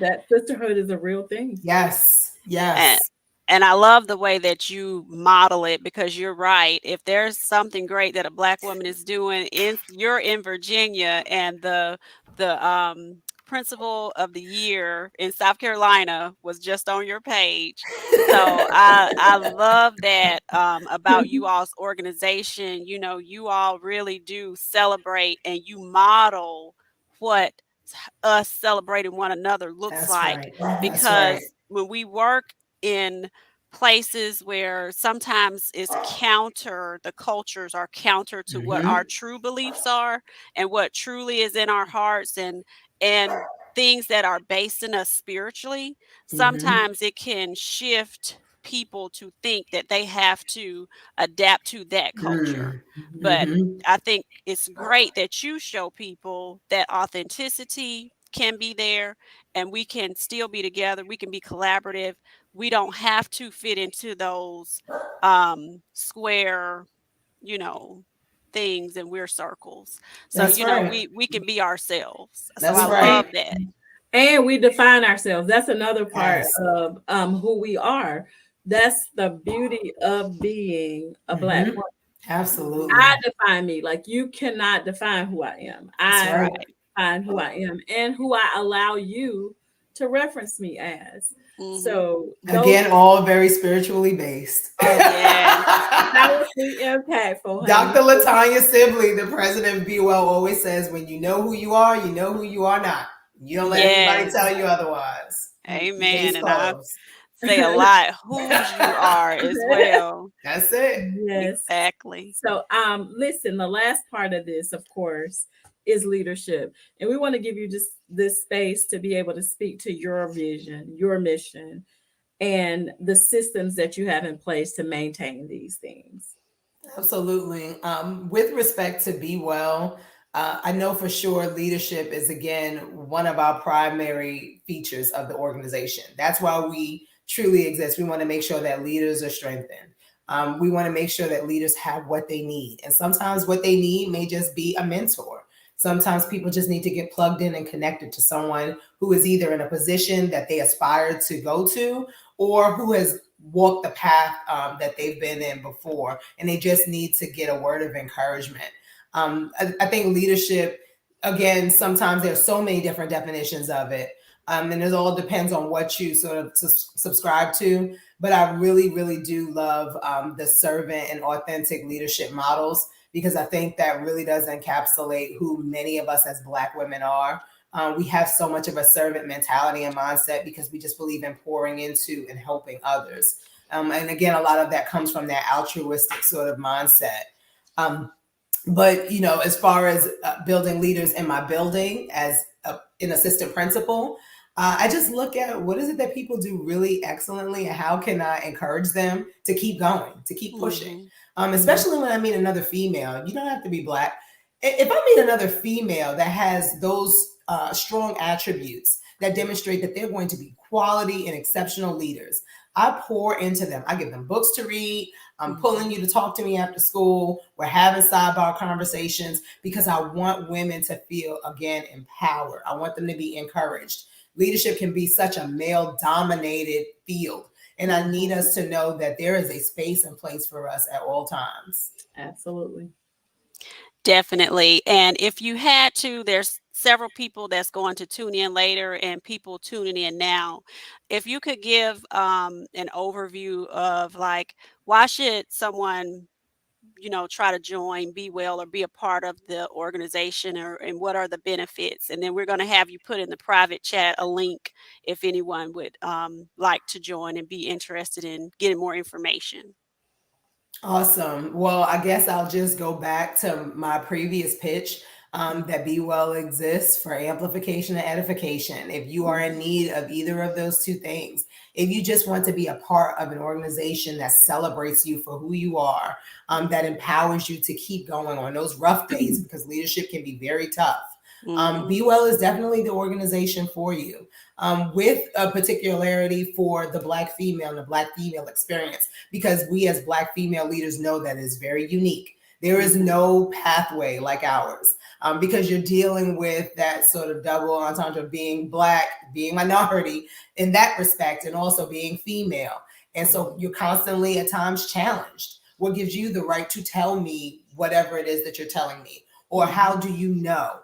That sisterhood is a real thing. Yes. And I love the way that you model it, because you're right. If there's something great that a Black woman is doing, you're in Virginia, and the principal of the year in South Carolina was just on your page. So I love that about you all's organization. You all really do celebrate, and you model what us celebrating one another looks like. Because when we work in places where sometimes it's the cultures are counter to what our true beliefs are and what truly is in our hearts, and things that are based in us spiritually, sometimes it can shift people to think that they have to adapt to that culture. But I think it's great that you show people that authenticity can be there, and we can still be together. We can be collaborative. We don't have to fit into those square, things, and we're circles. So, we can be ourselves. So I love that. And we define ourselves. That's another part of who we are. That's the beauty of being a Black woman. Absolutely. I define me. Like, you cannot define who I am. I define who I am and who I allow you to reference me as. So again, all very spiritually based. Powerfully impactful. Dr. Latanya Sibley, the president of BWEL, always says, when you know who you are, you know who you are not. You don't let anybody tell you otherwise. Amen. And I say a lot whose you are as well. That's it. Yes. Exactly. So listen, the last part of this, of course, is leadership. And we want to give you just this space to be able to speak to your vision, your mission, and the systems that you have in place to maintain these things. Absolutely. With respect to BWEL, I know for sure leadership is, again, one of our primary features of the organization. That's why we truly exist. We want to make sure that leaders are strengthened. We want to make sure that leaders have what they need. And sometimes what they need may just be a mentor. Sometimes people just need to get plugged in and connected to someone who is either in a position that they aspire to go to, or who has walked the path that they've been in before, and they just need to get a word of encouragement. I think leadership, again, sometimes there's so many different definitions of it, and it all depends on what you sort of subscribe to. but I really, really do love the servant and authentic leadership models, because I think that really does encapsulate who many of us as Black women are. We have so much of a servant mentality and mindset because we just believe in pouring into and helping others. And again, a lot of that comes from that altruistic sort of mindset. But, you know, as far as building leaders in my building as an assistant principal, I just look at what is it that people do really excellently and how can I encourage them to keep going, to keep pushing. Especially when I meet another female. You don't have to be Black. If I meet another female that has those strong attributes that demonstrate that they're going to be quality and exceptional leaders, I pour into them. I give them books to read. I'm pulling you to talk to me after school. We're having sidebar conversations because I want women to feel, again, empowered. I want them to be encouraged. Leadership can be such a male-dominated field, and I need us to know that there is a space and place for us at all times. Absolutely. Definitely. And if you had to, there's several people that's going to tune in later and people tuning in now. If you could give an overview of, like, why should someone, you know, try to join B.WEL or be a part of the organization, and what are the benefits? And then we're going to have you put in the private chat a link if anyone would like to join and be interested in getting more information. Awesome. Well, I guess I'll just go back to my previous pitch that B.WEL exists for amplification and edification. If you are in need of either of those two things, if you just want to be a part of an organization that celebrates you for who you are, that empowers you to keep going on those rough days, because leadership can be very tough. B.WEL is definitely the organization for you, with a particularity for the Black female and the Black female experience, because we as Black female leaders know that is very unique. There is no pathway like ours, because you're dealing with that sort of double entendre of being Black, being minority in that respect, and also being female. And so you're constantly at times challenged. What gives you the right to tell me whatever it is that you're telling me? Or how do you know?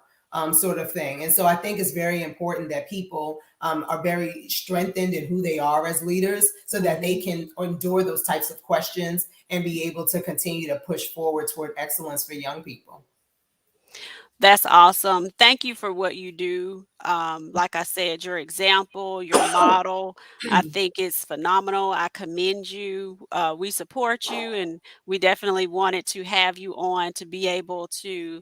Sort of thing. And so I think it's very important that people are very strengthened in who they are as leaders, so that they can endure those types of questions and be able to continue to push forward toward excellence for young people. That's awesome. Thank you for what you do. Like I said, your example, your model, I think it's phenomenal. I commend you. We support you, and we definitely wanted to have you on to be able to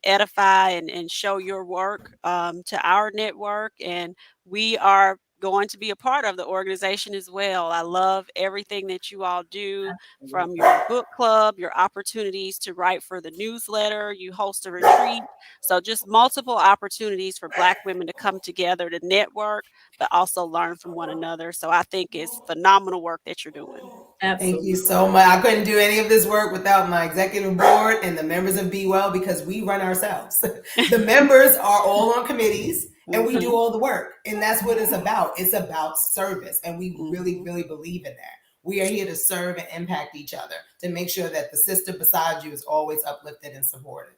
edify and show your work to our network. And we are going to be a part of the organization as well. I love everything that you all do, from your book club, your opportunities to write for the newsletter, you host a retreat. So just multiple opportunities for Black women to come together to network, but also learn from one another. So I think it's phenomenal work that you're doing. Absolutely. Thank you so much. I couldn't do any of this work without my executive board and the members of B.WEL, because we run ourselves. The members are all on committees and we do all the work. And that's what it's about. It's about service. And we really, really believe in that. We are here to serve and impact each other, to make sure that the sister beside you is always uplifted and supported.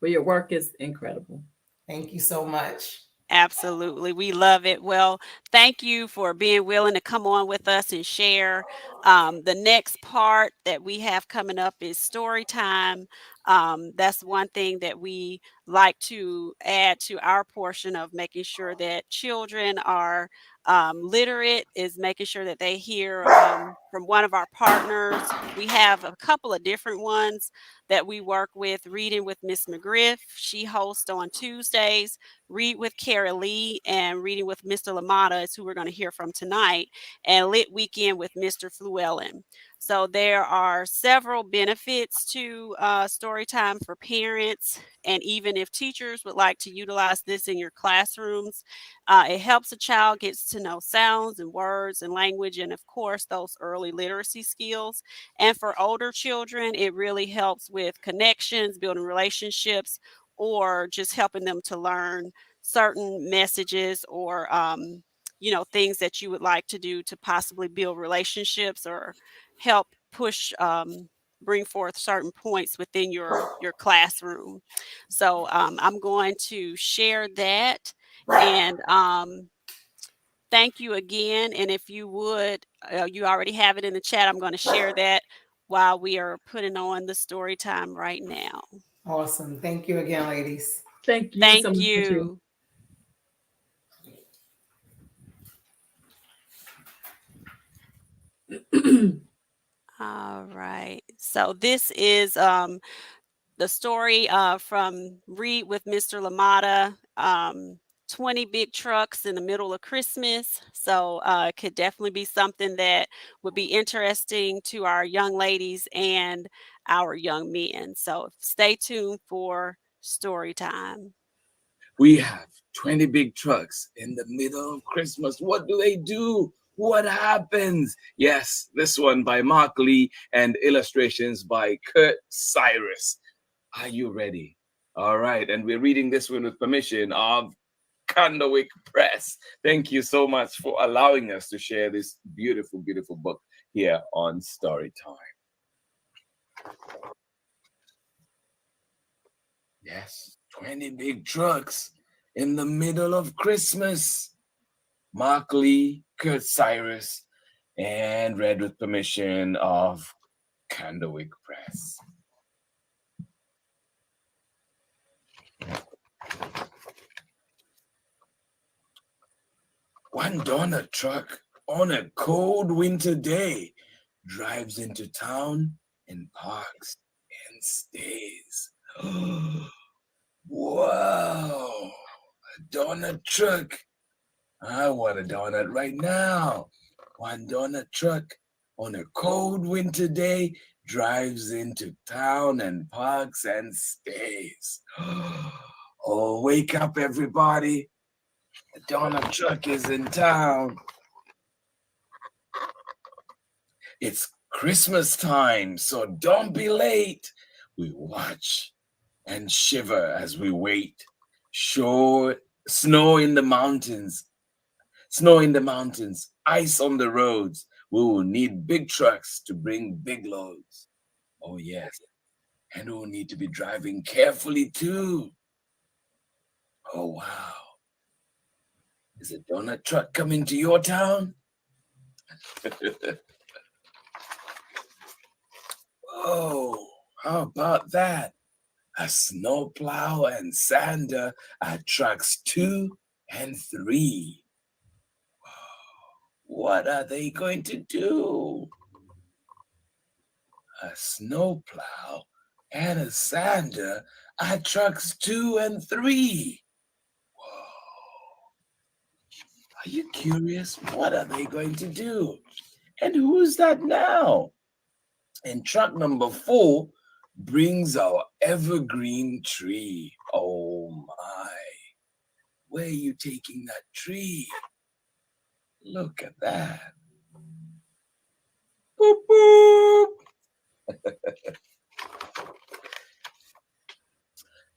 Well, your work is incredible. Thank you so much. Absolutely. We love it. Well, thank you for being willing to come on with us and share. The next part that we have coming up is story time. That's one thing that we like to add to our portion of making sure that children are literate, is making sure that they hear from one of our partners. We have a couple of different ones that we work with. Reading with Miss McGriff, she hosts on Tuesdays. Read with Carrie Lee and Reading with Mr. LaMotta is who we're going to hear from tonight, and Lit Weekend with Mr. Llewellyn. So there are several benefits to story time for parents, and even if teachers would like to utilize this in your classrooms, it helps a child get to know sounds and words and language, and of course those early literacy skills. And for older children, it really helps with connections, building relationships, or just helping them to learn certain messages, or things that you would like to do to possibly build relationships or help push bring forth certain points within your classroom. So I'm going to share that, and thank you again. And if you would, you already have it in the chat. I'm going to share that while we are putting on the story time right now. Awesome. Thank you again, ladies. Thank you Thank so much. you. All right. So this is the story from Read with Mr. Lamata. 20 big trucks in the middle of Christmas. So it could definitely be something that would be interesting to our young ladies and our young men. So stay tuned for story time. We have 20 big trucks in the middle of Christmas. What do they do? What happens? Yes, this one by Mark Lee and illustrations by Kurt Cyrus. Are you ready? All right, and we're reading this one with permission of Candlewick Press. Thank you so much for allowing us to share this beautiful, beautiful book here on Storytime. Yes, 20 big trucks in the middle of Christmas. Mark Lee, Kurt Cyrus, and read with permission of Candlewick Press. One donut truck on a cold winter day drives into town and parks and stays. Wow, a donut truck. I want a donut right now. One donut truck on a cold winter day drives into town and parks and stays. Oh, wake up, everybody. The donut truck is in town. It's Christmas time, so don't be late. We watch and shiver as we wait. Snow in the mountains, ice on the roads. We will need big trucks to bring big loads. Oh, yes. And we'll need to be driving carefully, too. Oh, wow. Is a donut truck coming to your town? Oh, how about that? A snowplow and sander at trucks 2 and 3. What are they going to do? A snowplow and a sander at trucks 2 and 3. Are you curious? What are they going to do? And who's that now? And truck number 4 brings our evergreen tree. Oh my. Where are you taking that tree? Look at that. Boop, boop.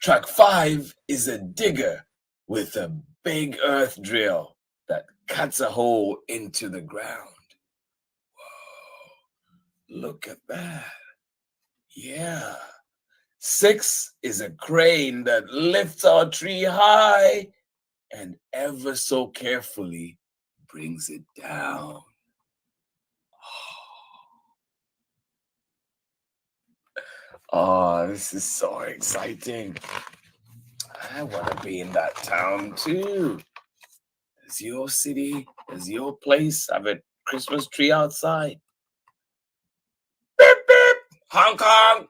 Truck 5 is a digger with a big earth drill that cuts a hole into the ground. Whoa, look at that. Yeah. 6 is a crane that lifts our tree high and ever so carefully brings it down. Oh, this is so exciting. I want to be in that town too. Does your city, does your place have a Christmas tree outside? Beep, beep, honk, honk.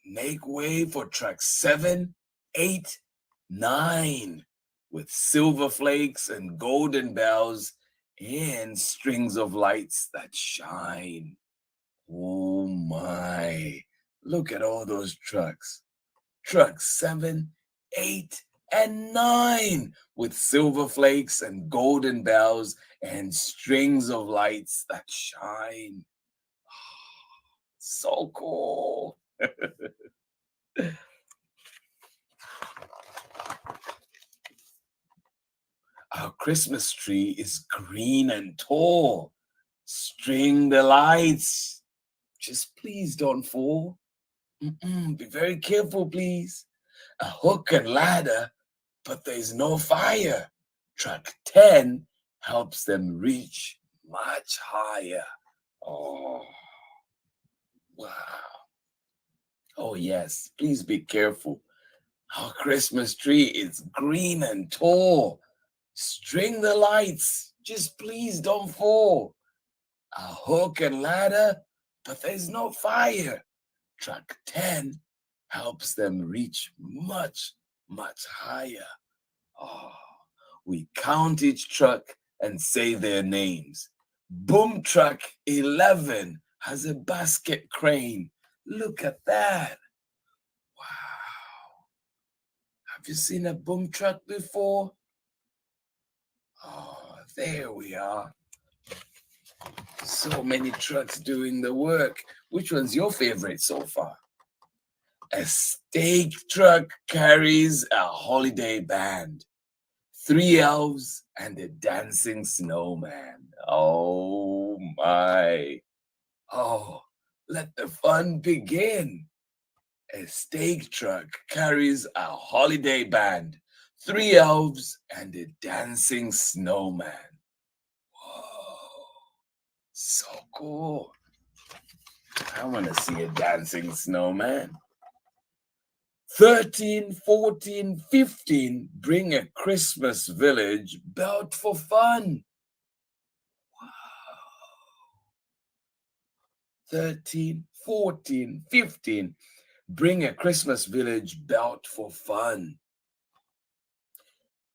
Make way for truck 7, 8, 9 with silver flakes and golden bells and strings of lights that shine. Oh my, look at all those trucks. Trucks 7, 8, and 9 with silver flakes and golden bells and strings of lights that shine. So cool. Our Christmas tree is green and tall. String the lights. Just please don't fall. Be very careful, please. A hook and ladder, but there's no fire. Truck 10 helps them reach much higher. Oh, wow. Oh, yes, please be careful. Our Christmas tree is green and tall. String the lights. Just please don't fall. A hook and ladder, but there's no fire. Truck 10 helps them reach much, much higher. Oh, we count each truck and say their names. Boom truck 11 has a basket crane. Look at that. Wow. Have you seen a boom truck before? Oh, there we are. So many trucks doing the work. Which one's your favorite so far? A stake truck carries a holiday band, 3 elves, and a dancing snowman. Oh my. Oh, let the fun begin. A stake truck carries a holiday band, 3 elves, and a dancing snowman. Whoa, so cool. I want to see a dancing snowman. 13, 14, 15 bring a Christmas village built for fun. Wow. 13, 14, 15 bring a Christmas village built for fun.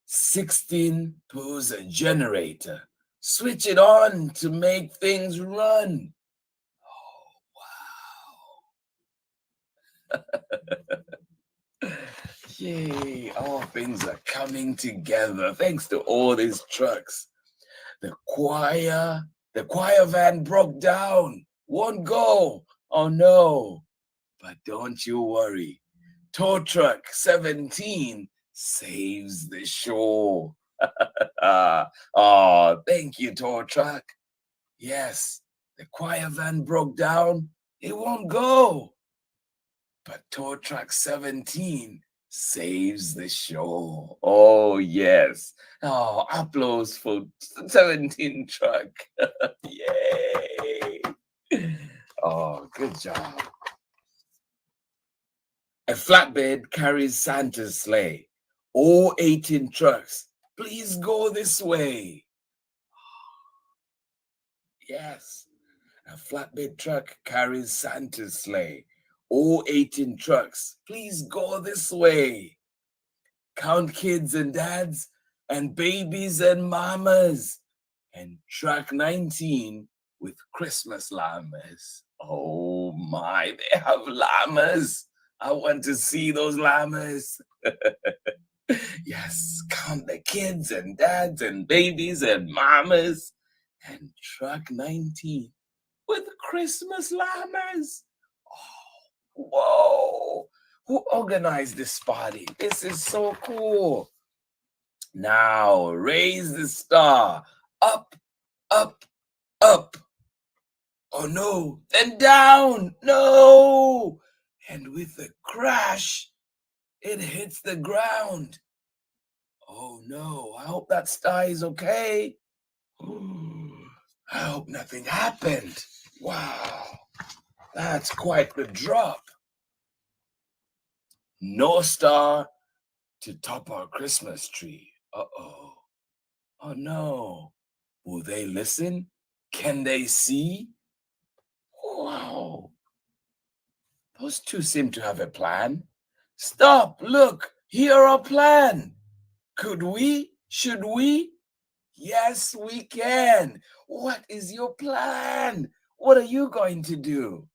16 pulls a generator. Switch it on to make things run. Oh, wow. Yay, all things are coming together thanks to all these trucks. The choir van broke down. Won't go. Oh no. But don't you worry. Tow truck 17 saves the show. Oh, thank you, tow truck. Yes, the choir van broke down. It won't go. But tow truck 17 saves the show. Oh, yes. Oh, applause for 17 truck. Yay. Oh, good job. A flatbed carries Santa's sleigh. All 18 trucks, please go this way. Yes, a flatbed truck carries Santa's sleigh. All 18 trucks, please go this way. Count kids and dads and babies and mamas. And truck 19 with Christmas llamas. Oh my, they have llamas. I want to see those llamas. Yes, count the kids and dads and babies and mamas. And truck 19 with Christmas llamas. Oh, whoa. Who organized this party? This is so cool. Now, raise the star. Up, up, up. Oh no, then down. No. And with a crash, it hits the ground. Oh no, I hope that star is okay. I hope nothing happened. Wow, that's quite the drop. No star to top our Christmas tree. Uh-oh. Oh no. Will they listen? Can they see? Wow. Those two seem to have a plan. Stop, look, hear our plan. Could we? Should we? Yes, we can. What is your plan? What are you going to do?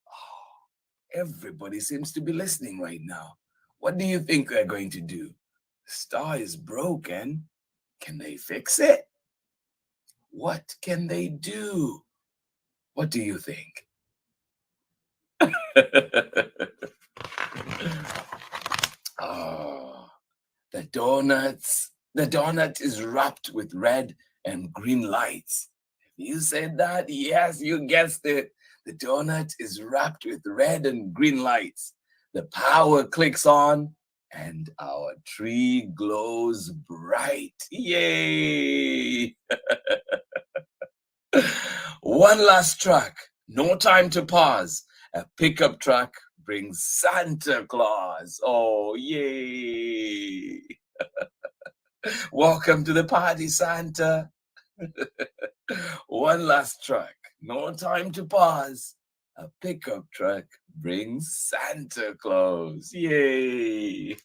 Oh, everybody seems to be listening right now. What do you think they're going to do? The star is broken. Can they fix it? What can they do? What do you think? Oh, the donuts. The donut is wrapped with red and green lights. You said that? Yes, you guessed it. The donut is wrapped with red and green lights. The power clicks on and our tree glows bright. Yay! One last track, no time to pause. A pickup truck brings Santa Claus. Oh, yay! Welcome to the party, Santa. One last track, no time to pause. A pickup truck brings Santa Claus. Yay!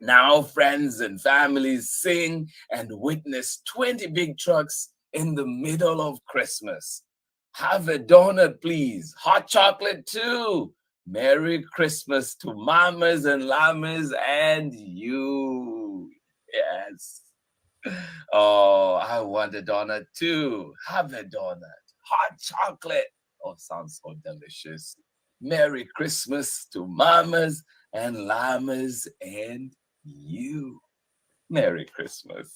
Now friends and families sing and witness 20 big trucks in the middle of Christmas. Have a donut, please. Hot chocolate too. Merry Christmas to mamas and llamas and you. Yes. Oh, I want a donut too. Have a donut. Hot chocolate. Oh, sounds so delicious. Merry Christmas to mamas and llamas and you. Merry Christmas.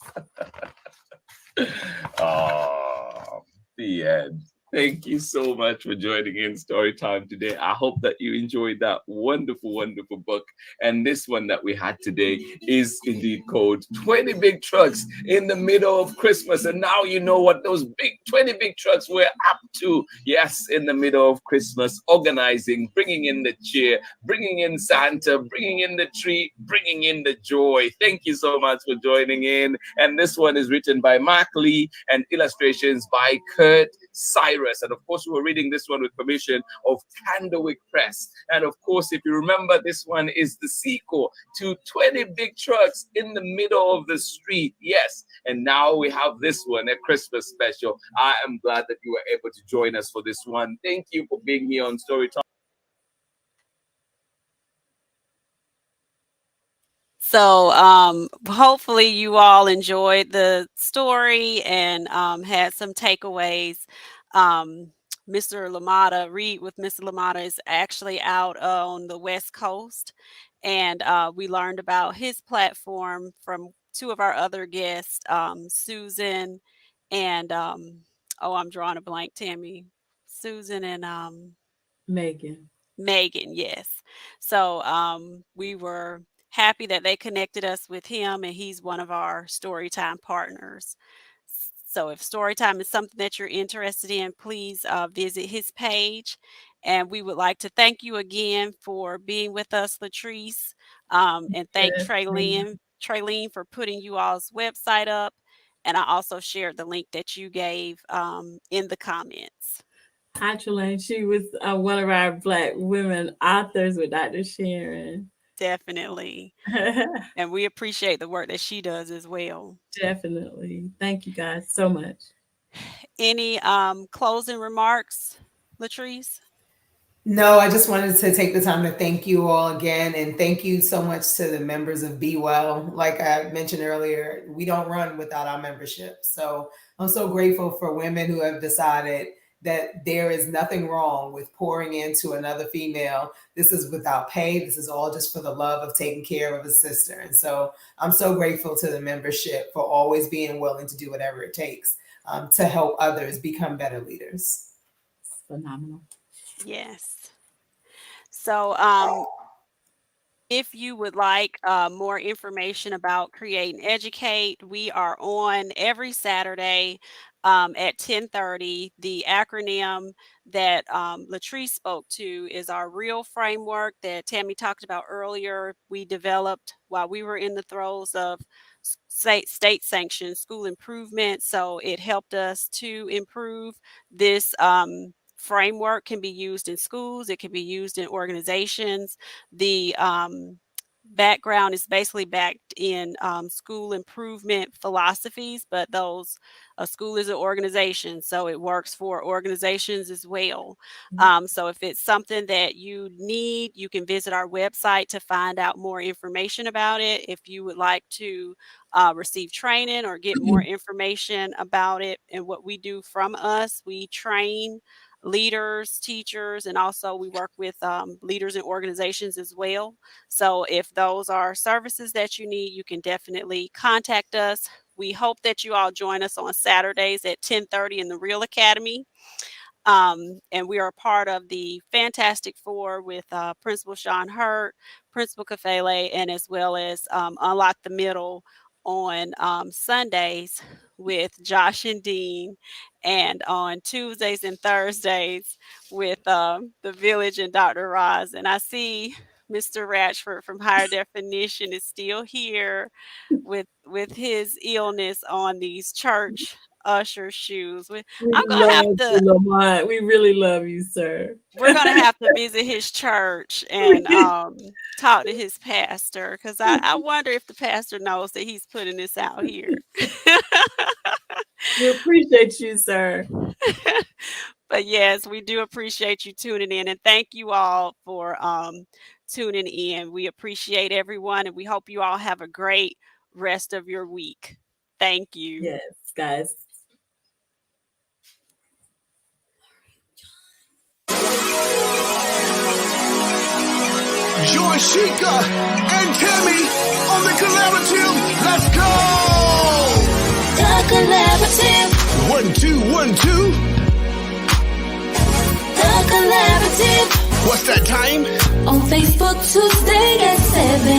Oh, the end. Thank you so much for joining in Storytime today. I hope that you enjoyed that wonderful, wonderful book. And this one that we had today is indeed called 20 Big Trucks in the Middle of Christmas. And now you know what those 20 big trucks were up to. Yes, in the middle of Christmas, organizing, bringing in the cheer, bringing in Santa, bringing in the tree, bringing in the joy. Thank you so much for joining in. And this one is written by Mark Lee and illustrations by Kurt Cyrus. And of course, we're reading this one with permission of Candlewick Press. And of course, if you remember, this one is the sequel to 20 Big Trucks in the Middle of the Street. Yes. And now we have this one, a Christmas special. I am glad that you were able to join us for this one. Thank you for being here on Storytime. So hopefully you all enjoyed the story and had some takeaways. Mr. Lamata, Read with Mr. Lamata is actually out on the West Coast. And we learned about his platform from two of our other guests, Susan and, oh, I'm drawing a blank, Tammy. Susan and Megan. Megan, yes. So we were happy that they connected us with him, and he's one of our Storytime partners. So if Storytime is something that you're interested in, please visit his page. And we would like to thank you again for being with us, Latrese, and thank Yes, Traylene for putting you all's website up. And I also shared the link that you gave in the comments. Hi, Trelane. She was one of our Black women authors with Dr. Sharon. Definitely. And we appreciate the work that she does as well. Definitely. Thank you guys so much. Any closing remarks, Latrese? No, I just wanted to take the time to thank you all again, and thank you so much to the members of BWEL. Like I mentioned earlier, we don't run without our membership. So I'm so grateful for women who have decided that there is nothing wrong with pouring into another female. This is without pay. This is all just for the love of taking care of a sister. And so I'm so grateful to the membership for always being willing to do whatever it takes to help others become better leaders. It's phenomenal. Yes. So if you would like more information about Create and Educate, we are on every Saturday at 10:30. The acronym that Latrese spoke to is our R.E.A.L.L framework that Tammy talked about earlier. We developed while we were in the throes of state sanctioned school improvement. So it helped us to improve this framework. Can be used in schools. It can be used in organizations. The background is basically backed in school improvement philosophies, but those a school is an organization, so it works for organizations as well. So if it's something that you need, you can visit our website to find out more information about it. If you would like to receive training or get more information about it and what we do from us, we train leaders, teachers, and also we work with leaders and organizations as well. So if those are services that you need, you can definitely contact us. We hope that you all join us on Saturdays at 10:30 in the R.E.A.L Academy. And we are part of the Fantastic Four with Principal Sean Hurt, Principal Kafele, and as well as Unlock the Middle on Sundays with Josh and Dean, and on Tuesdays and Thursdays with the Village and Dr. Roz. And I see Mr. Ratchford from Higher Definition is still here with his illness on these church usher shoes. I'm gonna have to, Lamont. We really love you, sir. we're gonna have to visit his church and talk to his pastor, because I wonder if the pastor knows that he's putting this out here. We appreciate you, sir. But yes, we do appreciate you tuning in, and thank you all for tuning in. We appreciate everyone, and we hope you all have a great rest of your week. Thank you. Yes, guys. Join Sheikah and Tammy on the collaborative. Let's go! The collaborative. 1, 2, 1, 2. The collaborative. What's that time? On Facebook Tuesday at 7.